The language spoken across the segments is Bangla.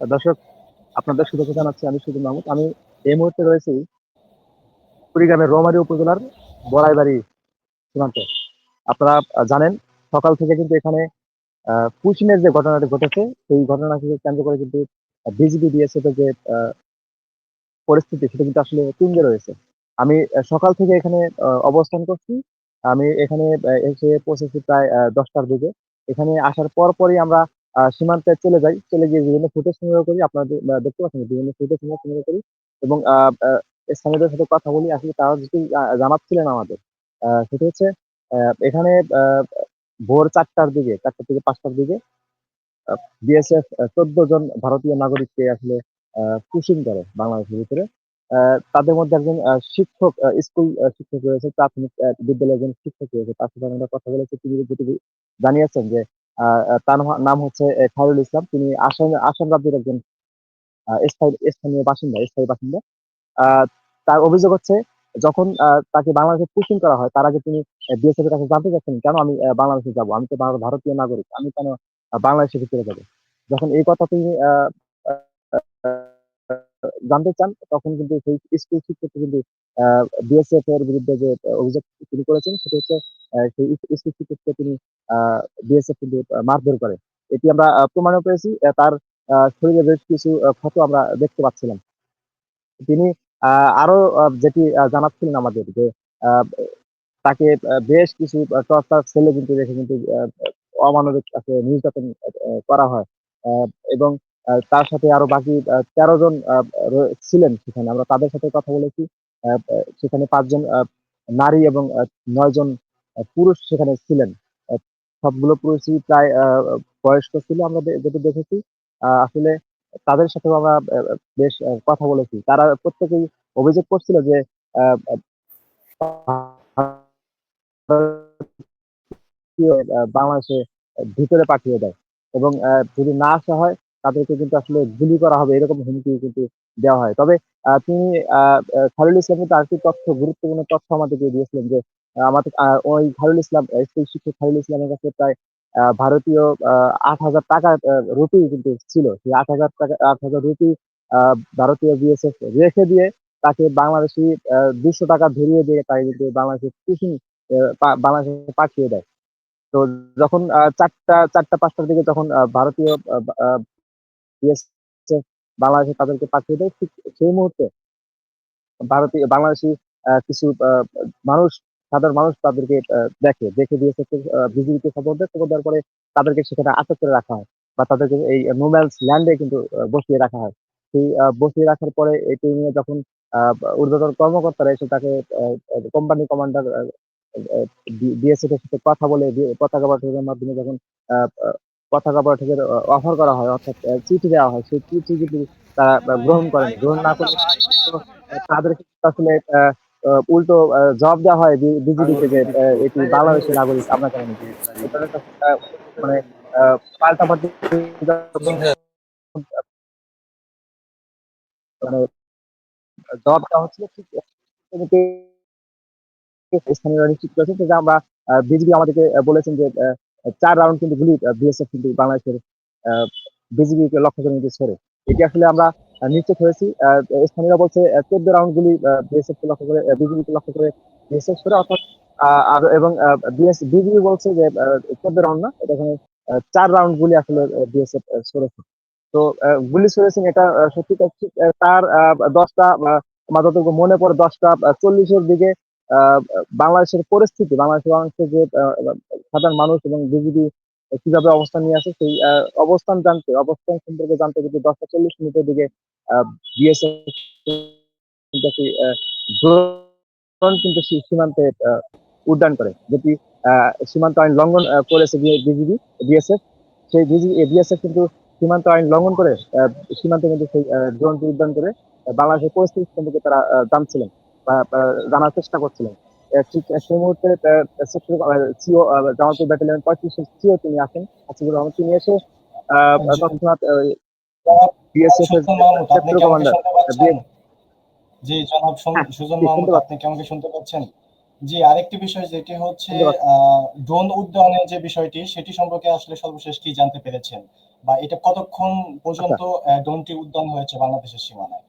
দর্শক, আপনাদের শুভেচ্ছা জানাচ্ছি। আমি সুজন মাহমুদ। আমি এই মুহূর্তে রয়েছি কুড়িগ্রামের রৌমারী উপজেলার বড়াইবাড়ি সীমান্তে। আপনারা জানেন, সকাল থেকে কিন্তু এখানে পুশিনের যে ঘটনাটি ঘটেছে, সেই ঘটনাকে কেন্দ্র করে কিন্তু বিজিবি বিএসএফ এর যে পরিস্থিতি, সেটা কিন্তু আসলে তুঙ্গে রয়েছে। আমি সকাল থেকে এখানে অবস্থান করছি। আমি এখানে এসে পৌঁছেছি প্রায় ১০টার দিকে। এখানে আসার পরপরই আমরা সীমান্তে চলে যাই। চলে গিয়ে বিভিন্ন ফুটেজ সংগ্রহ করি। আপনারা দেখতে পাচ্ছেন বিভিন্ন ফুটেজ আমরা সংগ্রহ করি এবং আ স্থানীয়দের সাথে কথা বলি। আসলে তারা যেটি জানাচ্ছিলেন আমাদের, সেটি হচ্ছে আ এখানে আ ভোর ৪টার দিকে, ৪টা থেকে ৫টার দিকে আ বিএসএফ ১৪ জন ভারতীয় নাগরিককে আসলে আ পুশিং করে বাংলাদেশের ভিতরে। আ তাদের মধ্যে একজন শিক্ষক, স্কুল শিক্ষক রয়েছে, প্রাথমিক বিদ্যালয়ের একজন শিক্ষক রয়েছে। তার সাথে আমরা কথা বলেছি। তিনি যেটুকু জানিয়েছেন যে তার নাম হচ্ছে খায়রুল ইসলাম। তিনি আসাম রাজ্যের একজন স্থানীয় বাসিন্দা, স্থায়ী বাসিন্দা। আ তার অভিযোগ হচ্ছে, যখন তাকে বাংলাদেশে পুশিং করা হয়, তার আগে তিনি বিএসএফ এর কাছে জানতে চাচ্ছেন, "কেন আমি বাংলাদেশে যাবো? আমি তো ভারতীয় নাগরিক। আমি কেন বাংলাদেশের ভিতরে যাবো?" যখন এই কথা তিনি আ আ আ জানতে চান, তখন কিন্তু সেই স্কুল শিক্ষক কিন্তু আ বিএসএফ এর বিরুদ্ধে যে অভিযোগ তিনি করেছেন, সেটা হচ্ছে সেই স্কুল শিক্ষককে তিনি আ বিএসএফ কিন্তু মারধর করে। এটি আমরা প্রমাণও পেয়েছি। তার শরীরে বেশ কিছু ক্ষত আমরা দেখতে পাচ্ছিলাম। তিনি আ আরো যেটি জানাচ্ছিলেন আমাদের যে, আ তাকে বেশ কিছু টর্চার সেলে কিন্তু রেখে কিন্তু অমানবিক নির্যাতন করা হয়। আ এবং তার সাথে আরো বাকি ১৩ জন ছিলেন সেখানে। আমরা তাদের সাথে কথা বলেছি। সেখানে ৫ জন নারী এবং ৯ জন পুরুষ সেখানে ছিলেন। আ সবগুলো পুরুষই প্রায় বয়স্ক ছিল, আমরা যেটা দেখেছি। আসলে তাদের সাথেও আমরা বেশ কথা বলেছি। তারা প্রত্যেকেই অভিযোগ করছিল যে আ বাংলাদেশে ভিতরে পাঠিয়ে দেয় এবং যদি না আসা হয়, তাদেরকে কিন্তু আসলে গুলি করা হবে, এরকম হুমকি কিন্তু দেওয়া হয়। তবে তিনি আ আ খায়রুল ইসলাম কিন্তু আরেকটি গুরুত্বপূর্ণ তথ্য আমাদেরকে দিয়েছিলেন যে, আমাদের ওই খায়রুল ইসলাম, স্কুল শিক্ষক খায়রুল ইসলামের কাছে প্রায় ভারতীয় আ ৳৮,০০০ রুপি কিন্তু ছিল। সেই ৳৮,০০০ রুপি আ ভারতীয় বিএসএফ রেখে দিয়ে তাকে বাংলাদেশী ৳২০০ ধরিয়ে দিয়ে তাকে কিন্তু বাংলাদেশে টিফিন বাংলাদেশে পাঠিয়ে দেয়। তো যখন ৪টা ৫টার দিকে যখন ভারতীয় আ আ বিএসএফ বাংলাদেশে তাদেরকে পাঠিয়ে দেয়, ঠিক সেই মুহূর্তে বাংলাদেশী কিছু মানুষ, সাধারণ মানুষ তাদেরকে দেখে বিএসএফ কে বিজিবিকে খবর দেয়। খবর দেওয়ার পরে তাদেরকে সেখানে আটক করে রাখা হয় বা তাদেরকে এই নোম্যান্স ল্যান্ড এ কিন্তু বসিয়ে রাখা হয়। সেই বসিয়ে রাখার পরে এটি নিয়ে যখন আ ঊর্ধ্বতন কর্মকর্তারা এসে তাকে আ কোম্পানি কমান্ডার আ বিএসএফ এর সাথে কথা বলে পতাকা পাঠকের মাধ্যমে যখন আ আ পতাকা পাঠকের অফার করা হয়, অর্থাৎ চিঠি দেওয়া হয়, সেই চিঠি কিন্তু তারা গ্রহণ করেনি। গ্রহণ না করে তো তাদেরকে আসলে আ আ উল্টো জবাব দেওয়া হয় বিজিবিকে যে, "এটি বাংলাদেশের নাগরিক, আমরা কেন নিব?" এই ধরনের মানে আ পাল্টাপাল্টি যখন মানে জবাব দেওয়া হচ্ছিল, ঠিক স্থানীয়রা নিশ্চিত করেছেন যে, আমরা বিজিবি আমাদেরকে বলেছেন যে ৪ রাউন্ড কিন্তু গুলি বিএসএফ কিন্তু বাংলাদেশের আ বিজিবিকে লক্ষ্য করে কিন্তু ছোড়ে। এটি আসলে আমরা নিশ্চিত হয়েছি। স্থানীয়রা বলছে ১৪ রাউন্ড গুলি বিএসএফ কে লক্ষ্য করে, বিজিবিকে লক্ষ্য করে বিএসএফ ছোড়ে, অর্থাৎ আর এবং বিজিবি বলছে যে ১৪ রাউন্ড না, এটা এখানে ৪ রাউন্ড গুলি আসলে বিএসএফ ছুড়েছে। তো গুলি ছুড়েছেন, এটা সত্যিটা ঠিক। তার ১০ টা আমার যতটুকু মনে পড়ে, ১০টা ৪০ এর দিকে আ বাংলাদেশের পরিস্থিতি, বাংলাদেশের যে সাধারণ মানুষ এবং বিজিবি কিভাবে অবস্থান নিয়ে আছে, সেই অবস্থান সম্পর্কে জানতে কিন্তু ১০টা ৪০ মিনিটের দিকে আ বিএসএফ কিন্তু একটি ড্রোন কিন্তু সীমান্তে উড্ডয়ন করে। যেটি আ সীমান্ত আইন লঙ্ঘন করেছে বিজিবি, বিএসএফ। সেই বিএসএফ কিন্তু সীমান্ত আইন লঙ্ঘন করে সীমান্তে কিন্তু সেই ড্রোনটি উড্ডয়ন করে বাংলাদেশের পরিস্থিতি সম্পর্কে তারা জানছিলেন বা জানার চেষ্টা করছিলেন। ঠিক সেই মুহূর্তে সেক্টর সিও, জামালপুর ব্যাটালিয়ন ৩৫ এর সিও তিনি আসেন, হাসিবুর রহমান। তিনি এসে জি, তৎক্ষণাৎ জনাব বিএসএফ এর সুজন মাহমুদ, আপনি সেক্টর কি আমাকে কমান্ডার শুনতে পাচ্ছেন? জি, জনাব হ্যাঁ, সুজন জি শুনতে মাহমুদ, আপনি পাচ্ছি। কি আমাকে শুনতে পাচ্ছেন? জি, আরেকটি বিষয় যেটি হচ্ছে শুনতে পাচ্ছেন? ড্রোন উড্ডয়নের যে বিষয়টি সেটি সম্পর্কে আসলে সর্বশেষ কি জানতে পেরেছেন? বা এটা কতক্ষণ আচ্ছা, পর্যন্ত ড্রোনটি উড্ডয়ন হয়েছে বাংলাদেশের সীমানায়?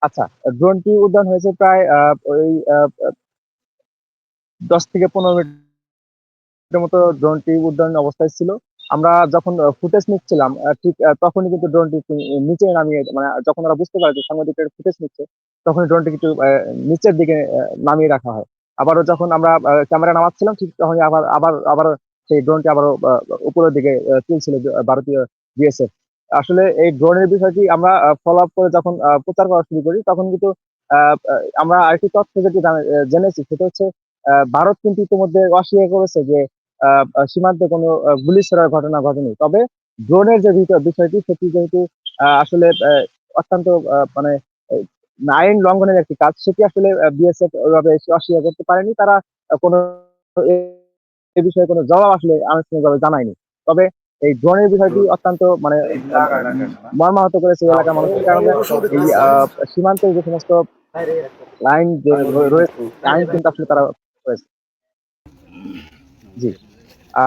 আচ্ছা। ড্রোনটি উড্ডয়ন হয়েছে প্রায় ওই ১০ থেকে ১৫ মিনিটের মতো ড্রোনটি উড্ডয়ন অবস্থায় ছিল। আমরা যখন ফুটেজ নিচ্ছিলাম ঠিক তখনই কিন্তু ড্রোনটি নিচে নামিয়ে মানে যখন ওরা বুঝতে পারে যে সাংবাদিকের ফুটেজ নিচ্ছে, তখনই ড্রোনটি একটু নিচের দিকে নামিয়ে রাখা হয়। আবারও যখন আমরা ক্যামেরা নামাচ্ছিলাম ঠিক তখনই আবারও সেই ড্রোনটি আবারও উপরের দিকে তুলছিল ভারতীয় বিএসএফ। আসলে এই ড্রোনের বিষয়টি আমরা ফলো আপ করে যখন প্রচার করা শুরু করি তখন কিন্তু আ আ আমরা আরেকটি তথ্য যেটি জেনেছি সেটা হচ্ছে ভারত কিন্তু ইতিমধ্যে অস্বীকার করেছে যে আ আ সীমান্তে কোনো গুলি ছোড়ার ঘটনা ঘটেনি। তবে ড্রোনের যে বিষয়টি সেটি যেহেতু আসলে অত্যন্ত মানে এ আইন লঙ্ঘনের একটি কাজ সেটি আসলে বিএসএফ ওইভাবে অস্বীকার করতে পারেনি। তারা কোনো এ এ বিষয়ে কোনো জবাব আসলে আনুষ্ঠানিকভাবে জানায়নি। তবে এই ড্রোনের বিষয়টি অত্যন্ত মানে আ আ মর্মাহত করেছে এই এলাকার মানুষকে। কারণ এই সীমান্তের যে সমস্ত আইন যে রয়েছে আইন কিন্তু আসলে তারা করেছে। জি। আ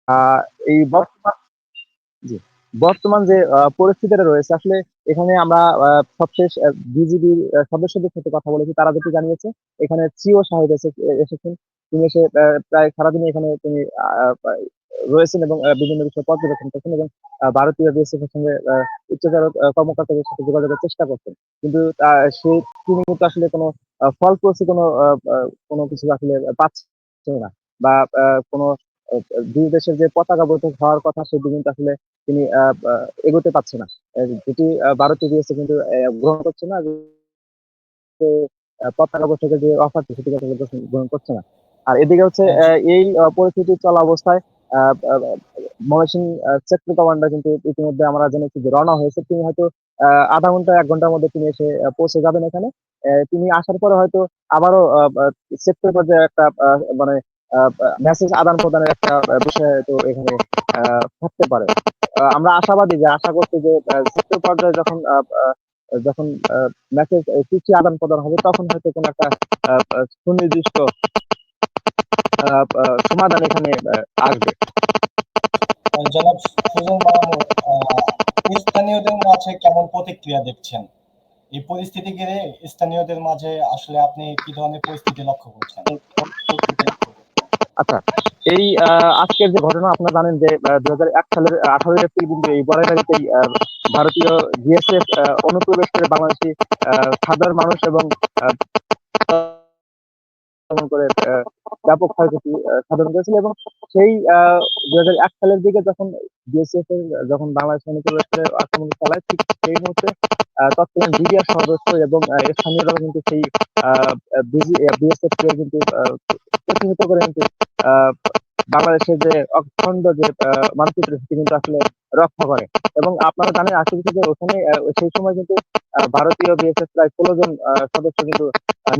আ এই জি। বর্তমান যে পরিস্থিতিটা রয়েছে আসলে এখানে আমরা সবশেষ বিজিবির সদস্যদের সাথে কথা বলেছি। তারা যেটি জানিয়েছে এখানে সিও সাহেব এসেছেন। তিনি এসে প্রায় সারাদিনই এখানে তিনি আ আ রয়েছেন এবং বিভিন্ন বিষয় পর্যবেক্ষণ করছেন এবং ভারতীয় বিএসএফ এর সঙ্গে উচ্চতর কর্মকর্তাদের সাথে যোগাযোগের চেষ্টা করছেন। কিন্তু সে তিনি কিন্তু আসলে কোনো ফলপ্রসূ কোনো কোনো কিছু আসলে পাচ্ছেন না। বা কোনো ২ দেশের যে পতাকা বৈঠক হওয়ার কথা সেটি কিন্তু আসলে তিনি আ আ এগোতে পারছে না। যেটি ভারতীয় বিএসএফ কিন্তু গ্রহণ করছে না যে পতাকা বৈঠকের যে অফারটি সেটি আসলে গ্রহণ করছে না। আর এদিকে হচ্ছে জি। এই পরিস্থিতি চলা অবস্থায় আ আ ময়মনসিংহ সেক্টর কমান্ডার কিন্তু ইতিমধ্যে আমরা জেনেছি যে রওনা হয়েছে। তিনি হয়তো আ ০.৫ ঘন্টা ১ ঘন্টার মধ্যে তিনি এসে পৌঁছে যাবেন এখানে। তিনি আসার পরে হয়তো আবারও আ সেক্টর পর্যায়ে একটা মানে মেসেজ আদান-প্রদানের একটা বিষয় হয়তো এখানে আ থাকতে পারে। আমরা আশাবাদী যে আশা করছি যে সেক্টর পর্যায়ে যখন আ আ যখন আ মেসেজ চিঠি আদান-প্রদান হবে তখন হয়তো কোনো একটা আ আ সুনির্দিষ্ট আ আ সমাধান এখানে আসবে। জনাব সুজন মাহমুদ, স্থানীয়দের মাঝে কেমন প্রতিক্রিয়া দেখছেন? এই পরিস্থিতি ঘিরে স্থানীয়দের মাঝে আসলে আপনি কি ধরনের পরিস্থিতি লক্ষ্য করছেন? আচ্ছা, এই আজকের যে ঘটনা আপনারা জানেন যে ২০০১ সালের ১৮ এপ্রিল কিন্তু এই বড়াইবাড়িতেই ভারতীয় বিএসএফ অনুপ্রবেশ করে বাংলাদেশী আ সাধারণ মানুষ এবং আ আক্রমণ করে ব্যাপক ক্ষয়ক্ষতি সাধন করেছিল এবং সেই ২০০১ সালের দিকে যখন বিএসএফ এর যখন বাংলাদেশ অনুপ্রবেশ করে আক্রমণ চালায় ঠিক সেই মুহূর্তে তৎকালীন বিডিআর সদস্য এবং স্থানীয়রাও কিন্তু সেই আ বিএসএফ কে কিন্তু প্রতিহত করে কিন্তু আ বাংলাদেশের যে অখণ্ড যে মানচিত্র সেটি কিন্তু আসলে রক্ষা করে। এবং আপনারা জানেন আশপাশে যে ওখানে সেই সময় কিন্তু ভারতীয় বিএসএফ প্রায় ১৬ জন সদস্য কিন্তু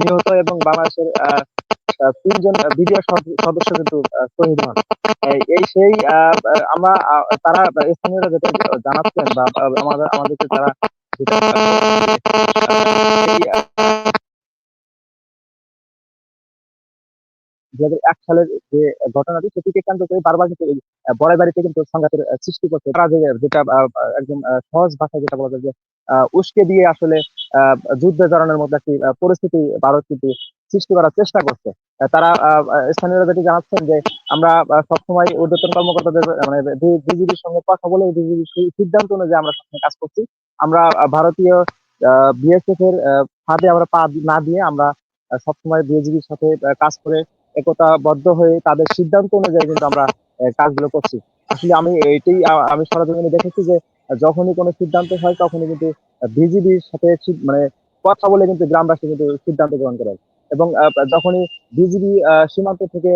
নিহত এবং বাংলাদেশের ৩ জন বিডিআর সদস্য কিন্তু শহীদ হন। এই সেই আমরা তারা স্থানীয়রা যেটা জানাচ্ছেন বা আমাদেরকে তারা যেটা সেই ২০০১ সালের যে ঘটনাটি সেটিকে কেন্দ্র করে বারবার কিন্তু এই বড়াইবাড়িতে কিন্তু সংঘাতের সৃষ্টি করছে। তারা যেটা একদম সহজ ভাষায় যেটা বলা যায় যে উস্কে দিয়ে আসলে আ যুদ্ধে জড়ানোর মতো একটি পরিস্থিতি ভারত কিন্তু সৃষ্টি করার চেষ্টা করছে। তারা স্থানীয়রা যেটি জানাচ্ছেন যে আমরা সবসময় ঊর্ধ্বতন কর্মকর্তাদের মানে বিজিবির সঙ্গে কথা বলে বিজিবির সিদ্ধান্ত অনুযায়ী আমরা সবসময় কাজ করছি। আমরা ভারতীয় আ বিএসএফ এর ফাঁদে আমরা পা না দিয়ে আমরা সবসময় বিজিবির সাথে কাজ করে একতাবদ্ধ হয়ে তাদের সিদ্ধান্ত অনুযায়ী কিন্তু আমরা কাজগুলো করছি। আসলে আমি এইটাই আমি সরেজমিনে দেখেছি যে যখনই কোনো সিদ্ধান্ত হয় তখনই কিন্তু বিজিবির সাথে মানে কথা বলে কিন্তু গ্রামবাসী কিন্তু সিদ্ধান্ত গ্রহণ করে। এবং যখনই বিজিবি সীমান্ত থেকে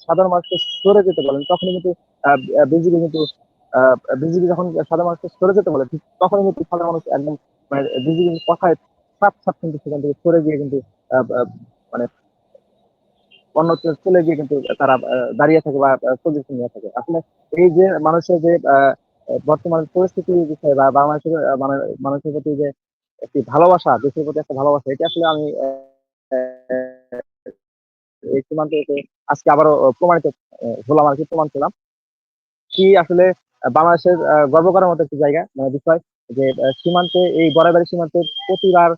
সাধারণ মানুষকে সরে যেতে বলেন তখনই কিন্তু আ বিজিবি কিন্তু আ বিজিবি যখন সাধারণ মানুষকে সরে যেতে বলে ঠিক তখনই কিন্তু সাধারণ মানুষ একদম মানে বিজিবির কথায় সাপ কিন্তু সেখান থেকে সরে গিয়ে কিন্তু আ আ মানে অন্যত্র চলে গিয়ে কিন্তু তারা দাঁড়িয়ে থাকে বা পজিশন নিয়ে থাকে। আসলে এই যে মানুষের যে বর্তমান পরিস্থিতির বিষয়ে বা বাংলাদেশের মানে মানুষের প্রতি যে একটি ভালোবাসা, দেশের প্রতি একটা ভালোবাসা, এটা আসলে আমি এই সীমান্তে এসে আজকে আবারও প্রমাণিত হলাম আর কি, প্রমাণ পেলাম কি আসলে বাংলাদেশের গর্ব করার মতো একটি জায়গা, মানে বিষয় যে সীমান্তে, এই বরাবরই সীমান্তে প্রতিবার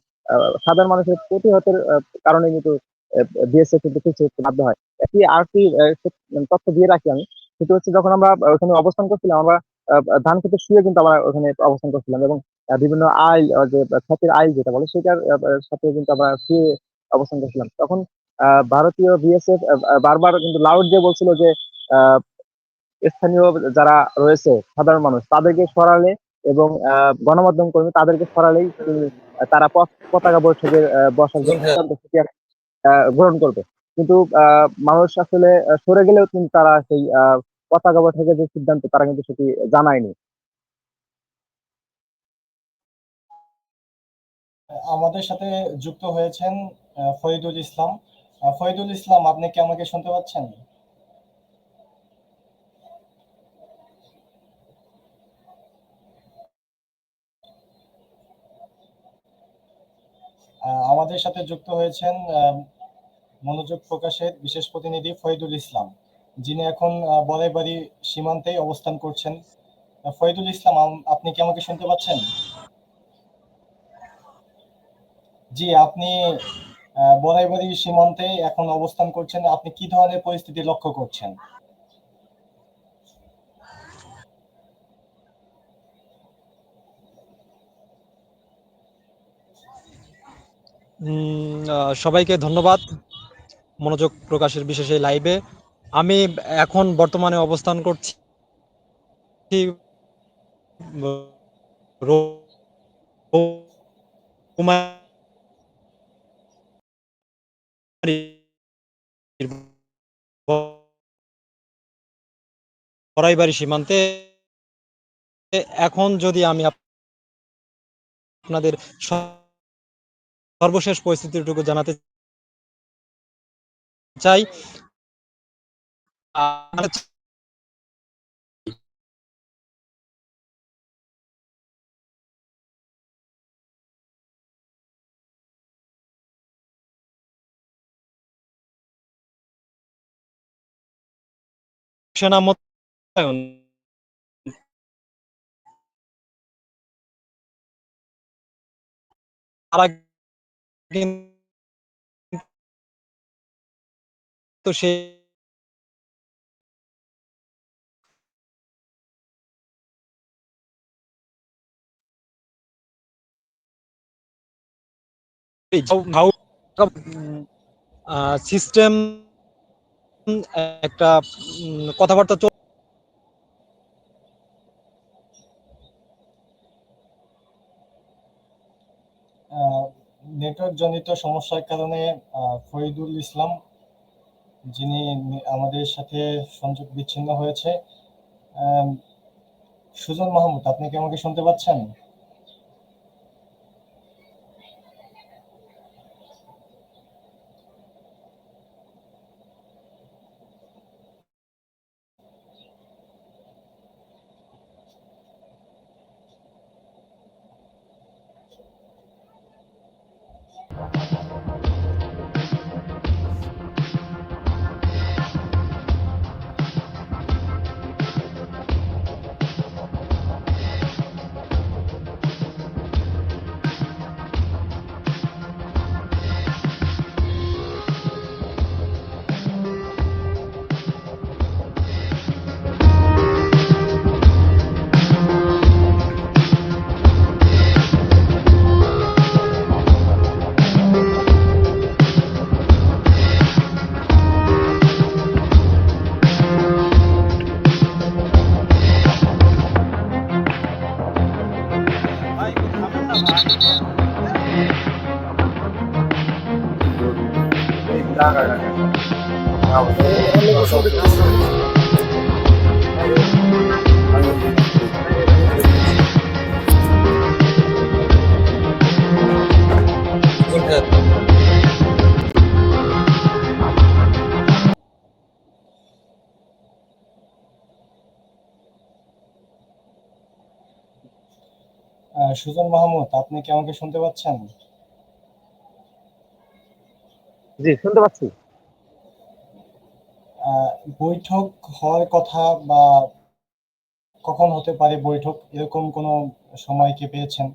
সাধারণ মানুষের প্রতিহতের কারণে কিন্তু বিএসএফ কিন্তু পিছু হটতে বাধ্য হয়। একটি আরেকটি তথ্য দিয়ে রাখি আমি, সেটা হচ্ছে যখন আমরা ওখানে অবস্থান করছিলাম, আমরা ধান খেতে শুয়ে কিন্তু আমরা ওখানে অবস্থান করছিলাম, এবং বিভিন্ন আইল, যে ক্ষেতের আইল যেটা বলে সেটার সাথে কিন্তু আমরা শুয়ে অবস্থান করছিলাম। তখন ভারতীয় বিএসএফ বারবার কিন্তু লাউড দিয়ে বলছিল যে আহ, স্থানীয় যারা রয়েছে সাধারণ মানুষ তাদেরকে সরালে, এবং গণমাধ্যম কর্মী তাদেরকে সরালেই তারা পতাকা বৈঠকের বসার যে সিদ্ধান্ত সেটি গ্রহণ করবে। কিন্তু মানুষ আসলে সরে গেলেও কিন্তু তারা সেই পতাকা বৈঠকের যে সিদ্ধান্ত তারা কিন্তু সেটি জানায়নি। আমাদের সাথে যুক্ত হয়েছেন ফরিদুল ইসলাম। ফরিদুল ইসলাম, আপনি কি আমাকে শুনতে পাচ্ছেন? আমাদের সাথে যুক্ত হয়েছেন মনোযোগ প্রকাশের বিশেষ প্রতিনিধি ফরিদুল ইসলাম, যিনি এখন বরাইবাড়ি সীমান্তেই অবস্থান করছেন। ফরিদুল ইসলাম, আপনি কি আমাকে শুনতে পাচ্ছেন? জি, আপনি বরাইবাড়ি সীমান্তে এখন অবস্থান করছেন। আপনি কি ধরনের পরিস্থিতি লক্ষ্য করছেন? সবাইকে ধন্যবাদ মনোযোগ প্রকাশের বিশেষ এই লাইভে। আমি এখন বর্তমানে অবস্থান করছি বড়াইবাড়ি সীমান্তে। এখন যদি আমি আপনাদের সর্বশেষ পরিস্থিতিটুকু জানাতে চাই, সেনা মোতায়েন তারা কিন্তু সেই সিস্টেম একটা কথাবার্তা নেটওয়ার্ক জনিত সমস্যার কারণে ফরিদুল ইসলাম, যিনি আমাদের সাথে সংযোগ বিচ্ছিন্ন হয়েছে। সুজন মাহমুদ, আপনি কি আমাকে শুনতে পাচ্ছেন? সুজন মাহমুদ, আপনি কি আমাকে শুনতে পাচ্ছেন? জি, শুনতে পাচ্ছি। বৈঠক হওয়ার কথা বা কখন হতে পারে বৈঠক, এরকম কোনো সময় কি পেয়েছেন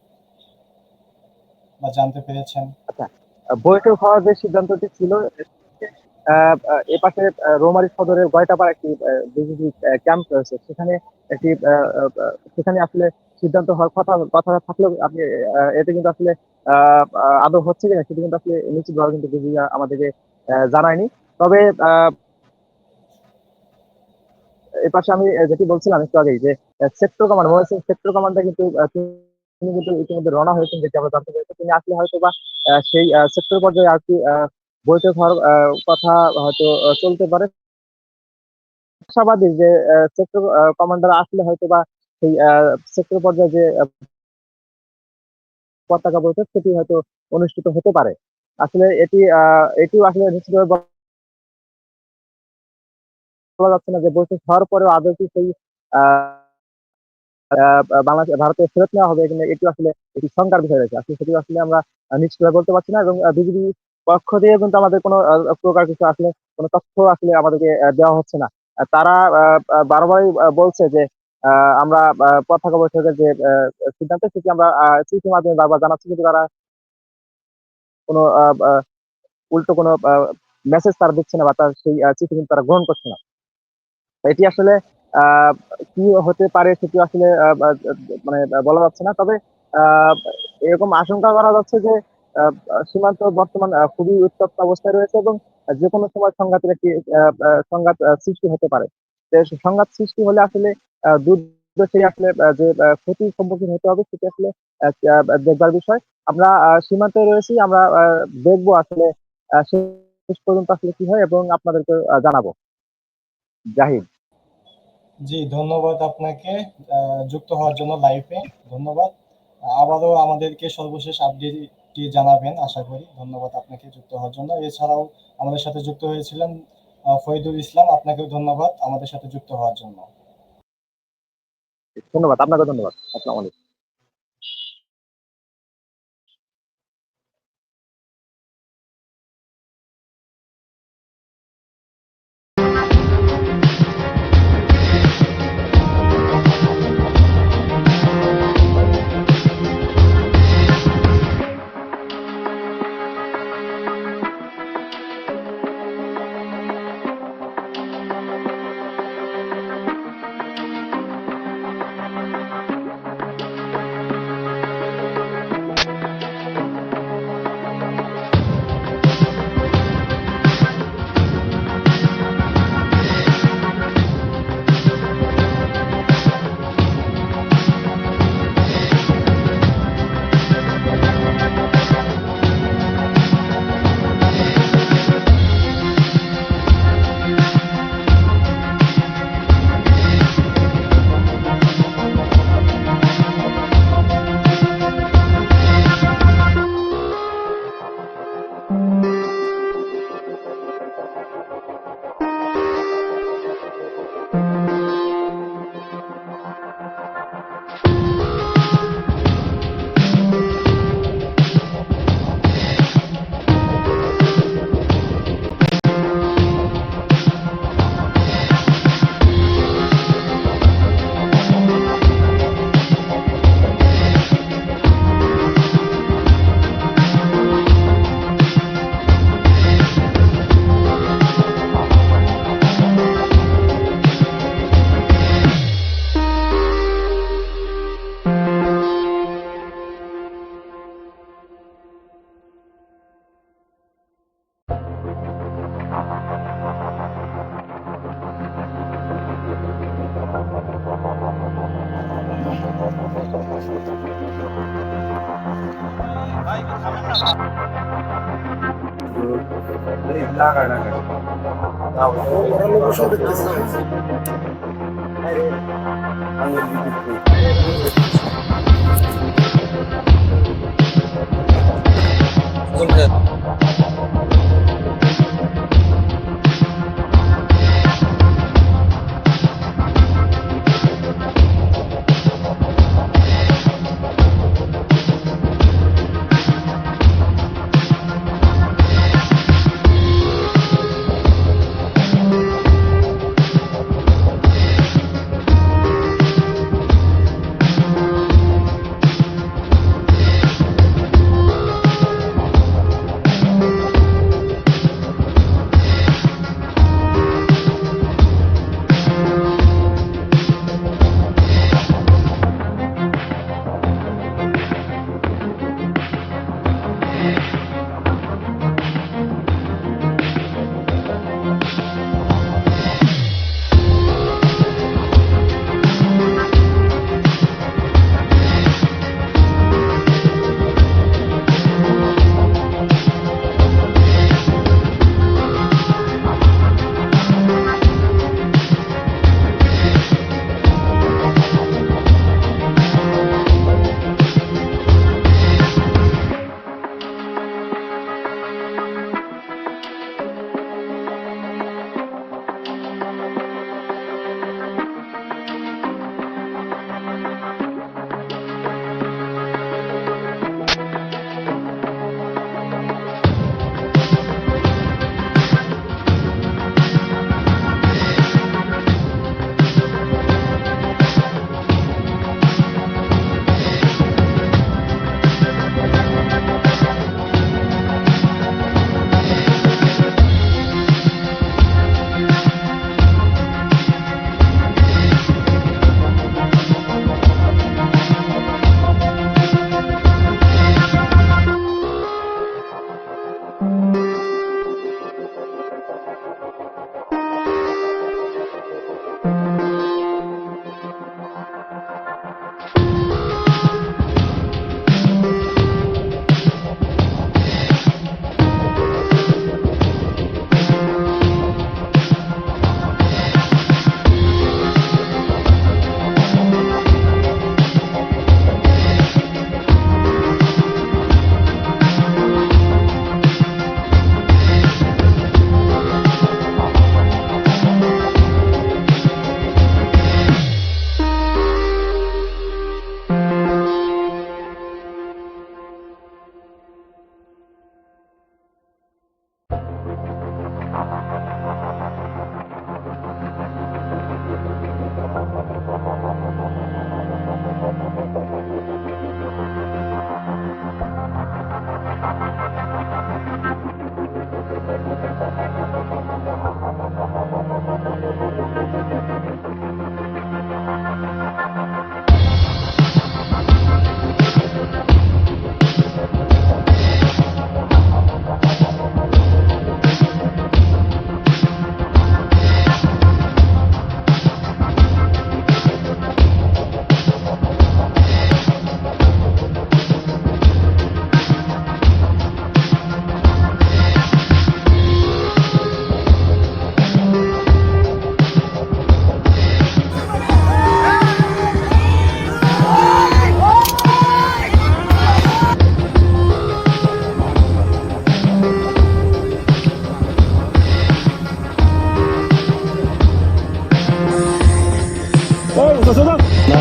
বা জানতে পেরেছেন? আচ্ছা, বৈঠক হওয়ার যে সিদ্ধান্তটি ছিল, এপাশে রৌমারী সদরের গয়টাপাড়া একটি বিজিবি ক্যাম্প রয়েছে, সেখানে একটি সেখানে আসলে সিদ্ধান্ত হওয়ার কথা থাকলেও আপনি এতে কিন্তু আসলে আদৌ হচ্ছে কিনা সেটি কিন্তু আসলে নিশ্চিতভাবে কিন্তু বিজিবি আমাদেরকে জানায়নি। তবে এপাশে আমি যেটি বলছিলাম একটু আগেই যে sector command Mahasin sector commander কিন্তু তিনি কিন্তু ইতিমধ্যে রওনা হয়েছেন, যেটি আমরা জানতে পেরেছি। তিনি আসলে হয়তো বা সেই সেক্টর পর্যায়ে আর কি বৈঠক হওয়ার কথা হয়তো চলতে পারে। আশাবাদী যে সেক্টর কমান্ডার আসলে হয়তো বা সেই সেক্টর পর্যায়ে যে পতাকা বৈঠক সেটি হয়তো অনুষ্ঠিত হতে পারে। আসলে এটিও আসলে নিশ্চিতভাবে বলা যাচ্ছে না যে বৈঠক হওয়ার পরেও আদৌ কি সেই বাংলাদেশ ভারতে ফেরত নেওয়া হবে কিনা, এটি আসলে একটি শঙ্কার বিষয় রয়েছে। আসলে সেটি আসলে আমরা নিশ্চিতভাবে বলতে পারছি না, এবং বিজিবি পক্ষ দিয়ে কিন্তু আমাদের কোনো প্রকার কিছু আসলে কোনো তথ্য আসলে আমাদেরকে দেওয়া হচ্ছে না। তারা বারবারই বলছে যে আমরা পতাকা বৈঠকের যে সিদ্ধান্ত সেটি আমরা চিঠির মাধ্যমে বারবার জানাচ্ছি, কিন্তু তারা কোনো উল্টো কোনো মেসেজ তারা দিচ্ছে না, বা তার সেই চিঠি কিন্তু তারা গ্রহণ করছে না। এটি আসলে আহ, কি হতে পারে সেটি আসলে মানে বলা যাচ্ছে না। তবে আহ, এরকম আশঙ্কা করা যাচ্ছে যে আহ, সীমান্ত বর্তমান খুবই উত্তপ্ত অবস্থায় রয়েছে, এবং যে কোনো সময় সংঘাতের একটি সংঘাত সৃষ্টি হতে পারে। তো সংঘাত সৃষ্টি হলে আসলে দুই দেশেই আসলে যে ক্ষতির সম্মুখীন হতে হবে সেটি আসলে দেখবার বিষয়। আমরা সীমান্তে রয়েছি, আমরা দেখবো আসলে শেষ পর্যন্ত আসলে কি হয়, এবং আপনাদেরকে জানাবো। জাহিদ। জি, ধন্যবাদ আপনাকে যুক্ত হওয়ার জন্য লাইভে। ধন্যবাদ। আবারও আমাদেরকে সর্বশেষ আপডেটটি জানাবেন আশা করি। ধন্যবাদ আপনাকে যুক্ত হওয়ার জন্য। এছাড়াও আমাদের সাথে যুক্ত হয়েছিলেন ফরিদুল ইসলাম, আপনাকেও ধন্যবাদ আমাদের সাথে যুক্ত হওয়ার জন্য। ধন্যবাদ, আপনাকে ধন্যবাদ। আসসালামু আলাইকুম।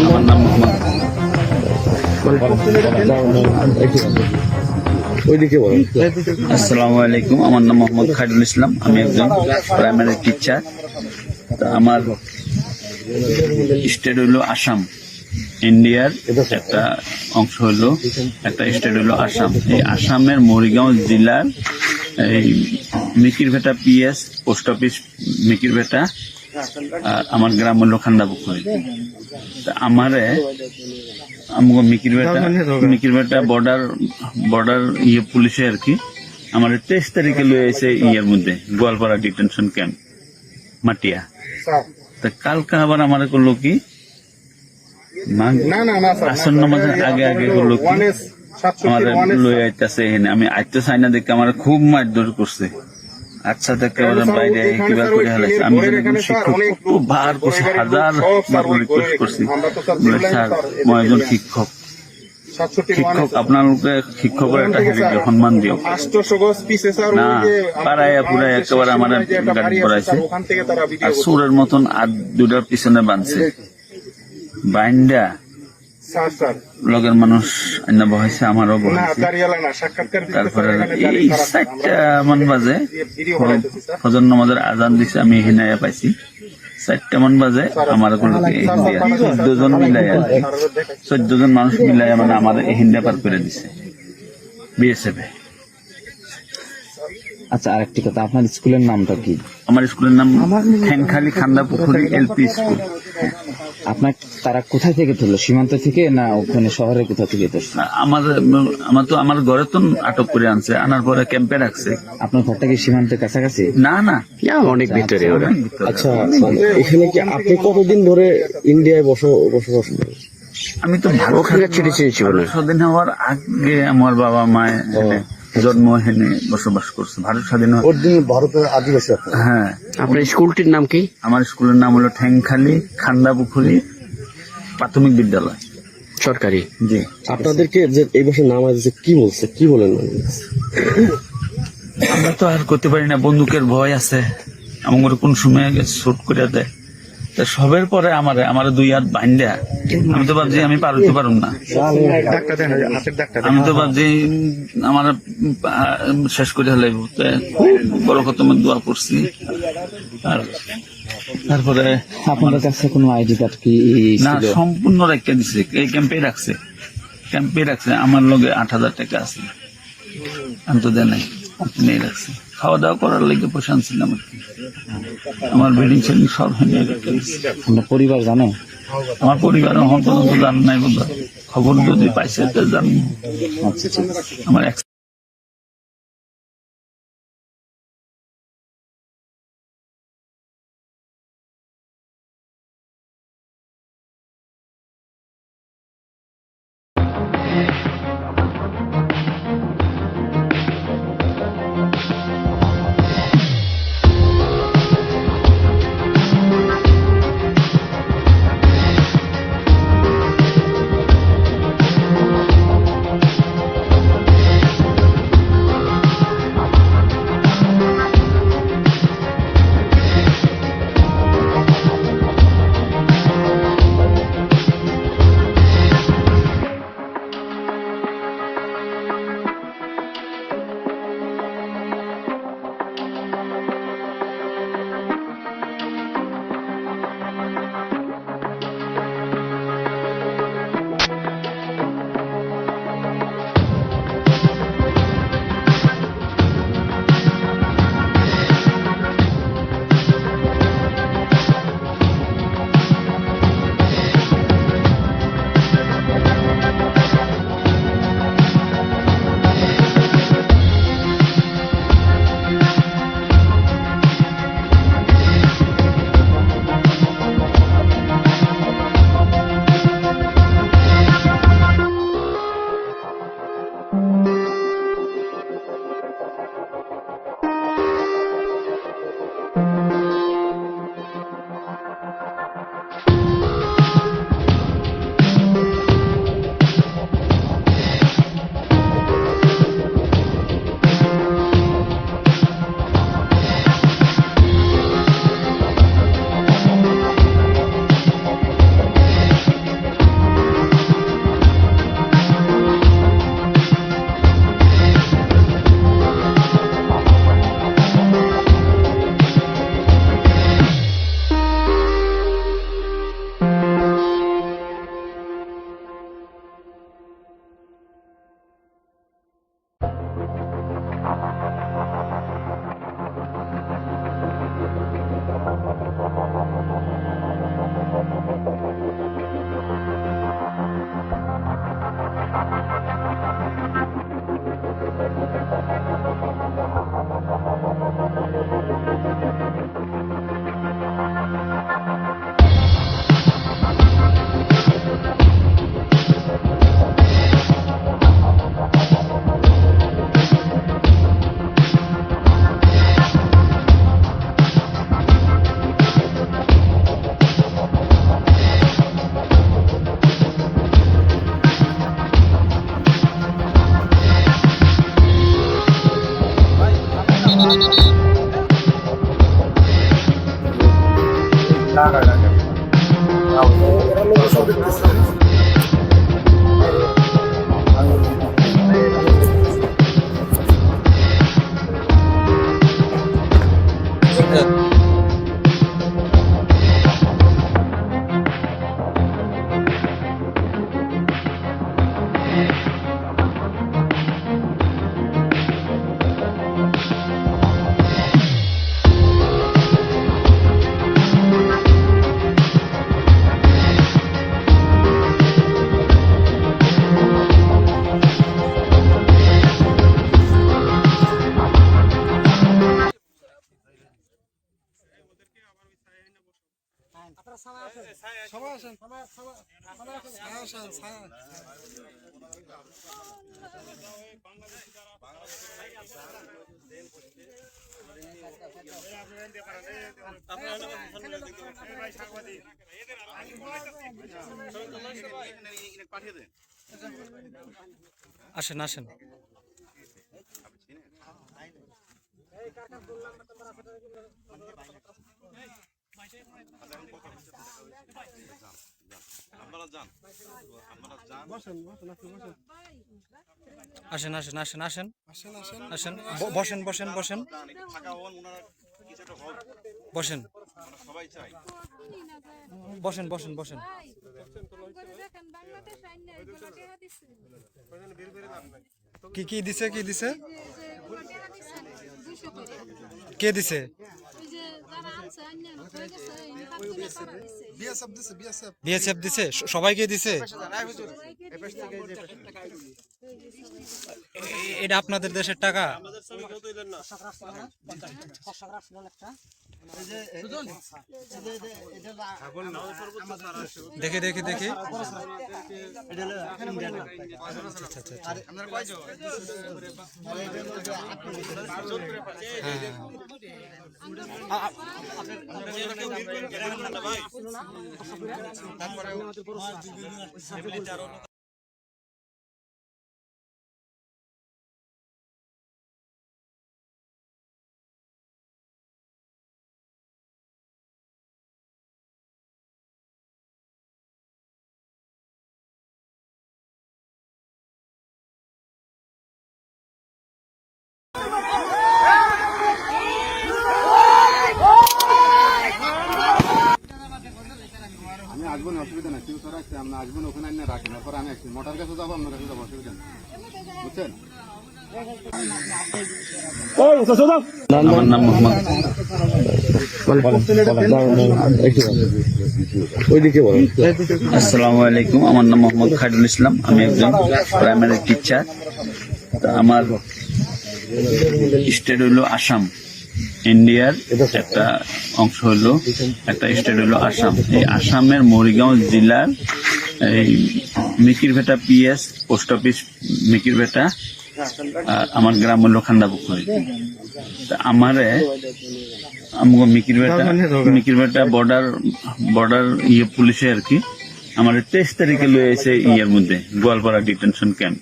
আমার নাম মোহাম্মদ আসসালামু আলাইকুম। আমার নাম মোহাম্মদ খায়রুল ইসলাম। আমি একজন প্রাইমারি টিচার। আমার স্টেট হইল আসাম। ইন্ডিয়ার একটা অংশ হইলো, একটা স্টেট হইলো আসাম। এই আসামের মরিগাঁও জেলার এই Mikirbheta PS post office Mikirbheta, আর আমার গ্রাম হইল খান্দাপুকুরি। আমারে আমগো মিকিরভেটা বর্ডার পুলিশে আর কি আমার 23 তারিখে লয়ে এসে ইয়ের মধ্যে গোয়ালপাড়া ডিটেনশন ক্যাম্প মাটিয়া। তা কালকে আবার আমার করলো কি আসর নামাজের আগে আগে করলো কি আমার লয়ে আইতেছে এখানে। আমি আইতে চাই না দেখে আমার খুব মারধর করছে। আচ্ছা দেখে বাইরে কিবা করে হেলাইছে। আমি শিক্ষক খুব বার করছি, হাজার বার রিকোয়েস্ট করছি, স্যার মই একজন শিক্ষক, আপনাকে শিক্ষকের একটা হেলিকে সম্মান দিও না। পাড়াইয়া পুরাই একেবারে আমার গাড়ি করাইছে আর সুরের মতন আর দুটার পিছনে বাঁধছে। বাইন্ডা লগের মানুষ আইনা বহাইছে, আমারও বহাইছে। তারপরে এই 4টা মান বাজে ফজর নামাজের আজান দিছে, আমি হিনাইয়া পাইছি। 4টা মান বাজে আমার 14 জন মিলাইয়া 14 জন মানুষ মিলাইয়া মানে আমার হিন্দা পার করে দিছে বিএসএফ। আচ্ছা, আরেকটি কথা, আপনার স্কুলের নামটা কি? আমার স্কুলের নাম ঠ্যাংখালি খান্দাপুকুরি এলপি স্কুল। আপনার তারা কোথায় থেকে ধরলো, সীমান্ত থেকে না ওখানে শহরে কোথা থেকে ধরছে? আমার ঘরে তো আটক করে আনছে, আনার পরে ক্যাম্পে রাখছে। আপনার ঘরটা কি সীমান্তের কাছাকাছি? না না, অনেক ভিতরে ওরা। আচ্ছা, এখানে কি আপনি কতদিন ধরে ইন্ডিয়ায় বসবাস করেন? আমি তো স্বাধীন হওয়ার আগে আমার বাবা মায়ের জন্ম হেনে বসবাস করছে। ভারত স্বাধীন ভারতের আদিবাসী। হ্যাঁ। আপনার স্কুলটির নাম কি? আমার স্কুলের নাম হলো ঠ্যাংখালি খান্দাপুকুরি প্রাথমিক বিদ্যালয়, সরকারি। জি। আপনাদেরকে যে এই বছর নাম আছে কি বলছে, কি বলেন? আমরা তো আর করতে পারি না, বন্দুকের ভয় আছে। আমার কোন সময় শুট করে দেয়। সবের পরে আমার 2 হাত বাইন্দা আমি তো ভাবছি আমি পারতে পারুম না। আমি তো ভাবছি আমার শেষ করে হলে বড় কত দোয়া করছি। আর তারপরে আপনাদের কাছে কোনো আইডি কার্ড কি? না, সম্পূর্ণ রেখে দিছে। এই ক্যাম্পে রাখছে। আমার লগে 8000 টাকা আছে, আমি তো দেয় নাই, নিয়ে রাখছে। খাওয়া দাওয়া করার লেগে পয়সা আনছিলাম আর কি। আমার বেডিং সেডিং সব হেনে রেখে দিচ্ছে। আপনার পরিবার জানে? আমার পরিবার এখন পর্যন্ত জান নাই, বোধ খবর যদি পাইছে জানি। আচ্ছা, আমার আসেন আসেন। আসেন আসেন আসেন আসেন আসেন, বসেন বসেন বসেন বসেন বসেন বসেন বসেন। কি কি দিছে, কি দিছে, কে দিছে? বিএসএফ দিছে, সবাইকে দিছে। এটা আপনাদের দেশের টাকা? দেখে দেখে দেখে আমি আসবো না, অসুবিধা নাই। কেউ রাখছে আমরা আসবো না, ওখানে আইনে রাখেন। তারপর আমি আসছি মোটর কাছে যাবো, আপনার কাছে যাবো, অসুবিধা নেই, বুঝছেন? আমার নাম মোহাম্মদ। আসসালামু আলাইকুম, আমার নাম মোহাম্মদ খায়রুল ইসলাম। আমি একজন প্রাইমারি টিচার। আমার স্টেট হইল আসাম। ইন্ডিয়ার একটা অংশ হইলো, একটা স্টেট হইলো আসাম। এই আসামের মরিগাঁও জেলার এই Mikirbheta PS post office Mikirbheta, আর আমার গ্রাম হইল খান্দাপুকুরি। আমারে আমগো মিকিরভেটা বর্ডার পুলিশে আর কি আমার 23 তারিখে লয়ে এসে ইয়ের মধ্যে গোয়ালপাড়া ডিটেনশন ক্যাম্প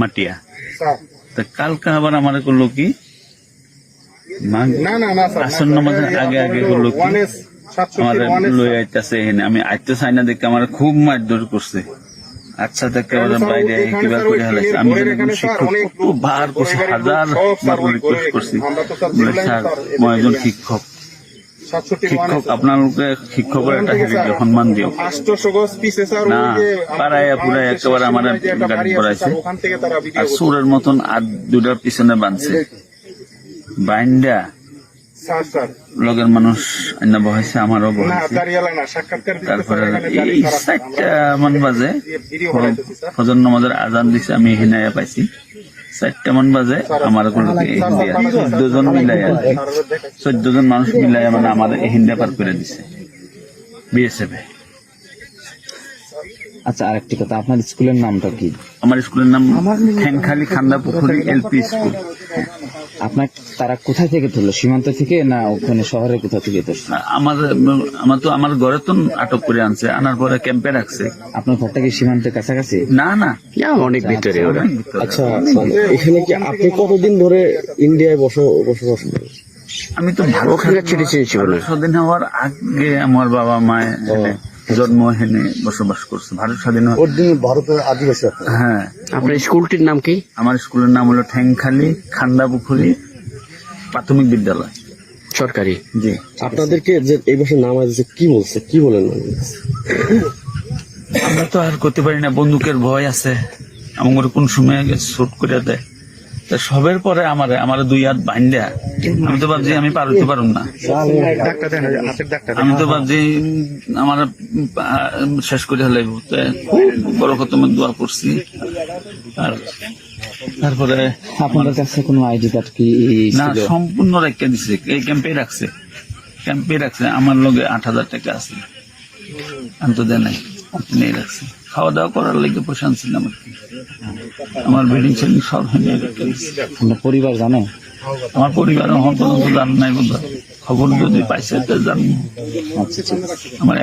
মাটিয়া। তা কালকে আবার আমার করলো কি আসন্ন মাঝে আগে আগে করলো কি আমাদের লয়ে আইতেছে এখানে। আমি আইতে চাই না দেখে আমার খুব মারধর করছে। আচ্ছা দেখে বাইরে কিবা করে হালাইছে। আমি শিক্ষক খুব বার করছি, হাজার বার রিকোয়েস্ট করছি, স্যার মই একজন শিক্ষক, আপনাকে শিক্ষকের একটা সম্মান দিও না। পাড়ায় পুরাই একেবারে আমার গাড়ি পড়াইছে, আর সুরের মতন আর দুটার পিছনে বাঁধছে, বাইন্ডা লগের মানুষ অন্য বহাইছে, আমারও বহাইছে। তারপরে এই 4টা মান বাজে ফজর নামাজের আজান দিছে, আমি হিনায়া পাইছি। 4টা মান বাজে আমার 14 জন মিলাই আর কি, 14 জন মানুষ মিলাই মানে আমার হিন্দা পার করে দিছে বিএসএফ। আচ্ছা, আরেকটি কথা, আপনার স্কুলের নামটা কি? আমার স্কুলের নাম ঠেংখালি খান্দাপুকুরি এলপি স্কুল। আপনার তারা কোথায় থেকে ধরলো, সীমান্ত থেকে না ওখানে শহরের কোথা থেকে ধরছে? আমার ঘরে তো আটক করে আনছে, আনার পরে ক্যাম্পে রাখছে। আপনার ঘরটা কি সীমান্তের কাছাকাছি? না না, অনেক ভিতরে। আচ্ছা, এখানে কি আপনি কতদিন ধরে ইন্ডিয়ায় বসবাস করেন? আমি তো ভালো ওখানে চিকিৎসা ছিল না। স্বাধীন হওয়ার আগে আমার বাবা মায়ের জন্ম হেনে বসবাস করছে। ভারত স্বাধীন হওয়ার ওর দিন ভারতের আদিবাসী আপনারা। হ্যাঁ, আপনার স্কুলটির নাম কি? আমার স্কুলের নাম হলো ঠ্যাংখালি খান্দাপুকুরি প্রাথমিক বিদ্যালয়, সরকারি। জি। আপনাদেরকে যে এই বছর নাম আছে কি বলছে, কি বলেন? আমরা তো আর করতে পারি না, বন্দুকের ভয় আছে, আমার কোন সময় শুট করে দেয়। তা সবের পরে আমার 2 হাত বাইন্দা, আমি তো ভাবছি আমি পারতে পারুম না, আমি তো ভাবছি আমার শেষ করে লাগবো। খুব বড় কত দোয়া করছি। আর তারপরে আপনাদের কাছে কোনো আইডি কার্ড কি না, ছিল? সম্পূর্ণ রেখে দিছে, এই ক্যাম্পে রাখছে, আমার লগে 8,000 টাকা আছে, আমি তো দেয় নাই, নিয়ে রাখছে। খাওয়া দাওয়া করার লাগে পয়সা আনছিলাম আর কি। আমার বেডিং সেডিং সব নিয়ে রেখে দিচ্ছে। আপনার পরিবার জানে? আমার পরিবার এখন পর্যন্ত জান নাই, বোধ হয়। খবর যদি পাইছে তো জানি। আচ্ছা, ঠিক আছে। আমার